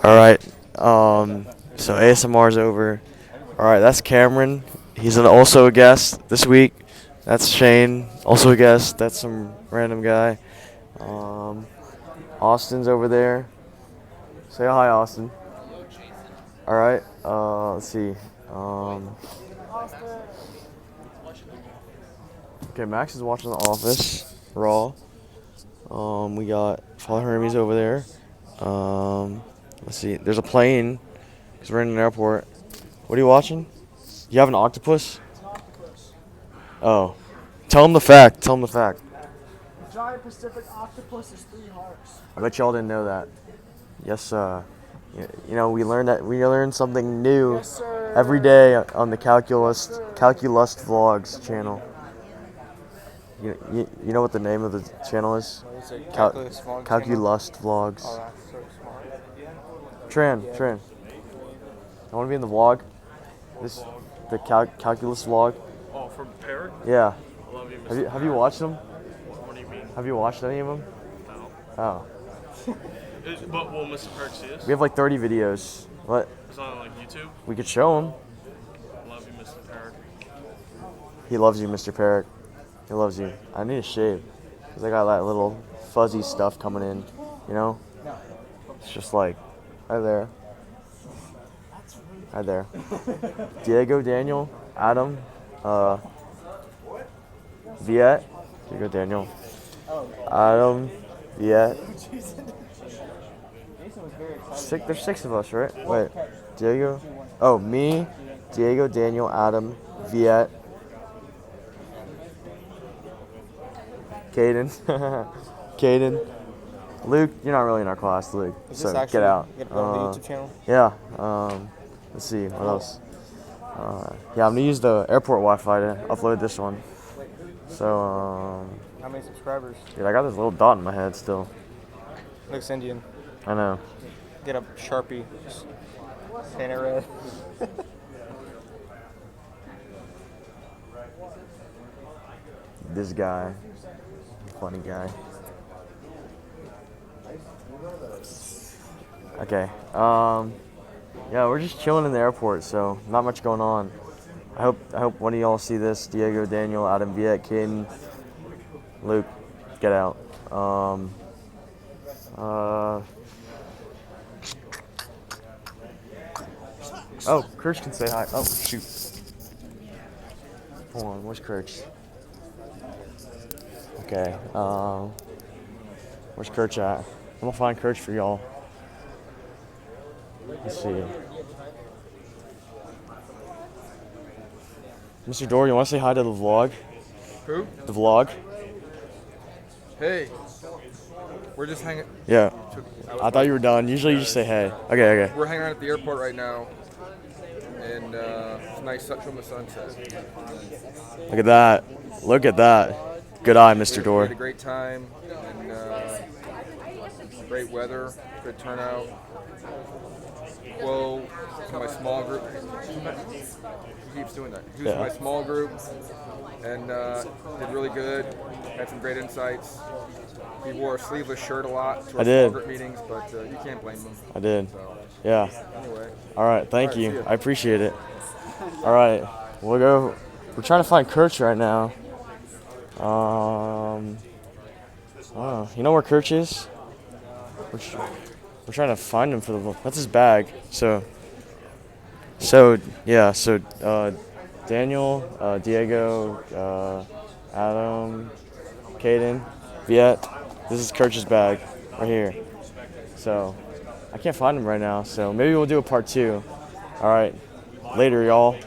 All right. So ASMR's over. All right, that's Cameron. He's also a guest this week. That's Shane, also a guest. That's some random guy. Um, Austin's over there. Say hi, Austin. All right. Let's see. Okay, Max is watching The Office Raw. We got Father Hermes over there. Let's see. There's a plane because we're in an airport. What are you watching? You have an octopus? Oh. Tell him the fact. Tell him the fact. The giant Pacific octopus is 3 hearts. I bet y'all didn't know that. Yes, you know, we learn something new Yes, sir. every day on the Calculus Vlogs channel. You know what the name of the channel is? What is it? Calculus Vlog Calculus Vlogs. Oh, that's so smart. Tran. I want to be in the vlog. The Calculus Vlog. Oh, from Parrot? Yeah. I love you, Mr. Have you watched them? What do you mean? Have you watched any of them? No. Oh. But will Mr. Parrot see us? We have like 30 videos. What? It's on like YouTube? We could show him. I love you, Mr. Parrot. He loves you, Mr. Parrot. He loves you. I need a shave. Because I got that little fuzzy stuff coming in. You know? It's just like, right there. Right there. Diego, Daniel, Adam, Viet. Diego, Daniel. Adam, Viet. There's 6 of us, right? Wait. Diego. Oh, me, Diego, Daniel, Adam, Viet. Caden. Luke, you're not really in our class, Luke. Is So this actually get out. gonna go on the YouTube channel? Yeah. Let's see what else. Yeah, I'm gonna use the airport Wi-Fi to upload this one. So, How many subscribers? dude, I got this little dot in my head still. Looks Indian. I know. Get a Sharpie. Just paint it red. This guy, funny guy. Okay. Yeah, we're just chilling in the airport, so not much going on. I hope one of y'all see this. Diego, Daniel, Adam, Viet, Caden, Luke, get out. Oh, Kirsch can say hi. Oh, shoot. Hold on, where's Kirsch? Okay, where's Kirch at? I'm gonna find Kirch for y'all. Let's see. Mr. Dorr, you wanna say hi to the vlog? Who? The vlog? Hey. We're just hanging. Yeah. I thought you were done. Usually you just say hey. Okay. We're hanging out at the airport right now, and it's nice from the sunset. Look at that. Look at that. Good eye, Mr. We Dorr. had a great time, and great weather, good turnout. Whoa, to my small group. He keeps doing that. He was in my small group, and did really good. Had some great insights. He wore a sleeveless shirt a lot to our small group meetings, but you can't blame him. I did. So, Yeah. anyway. All right. Thank See you. ya. I appreciate it. All right. We'll go. We're trying to find Kirch right now. Oh, you know where Kirch is? We're trying to find him for the. That's his bag. So yeah. So Daniel, Diego, Adam, Caden, Viet. This is Kirch's bag right here. So I can't find him right now. So maybe we'll do a part 2. All right. Later, y'all.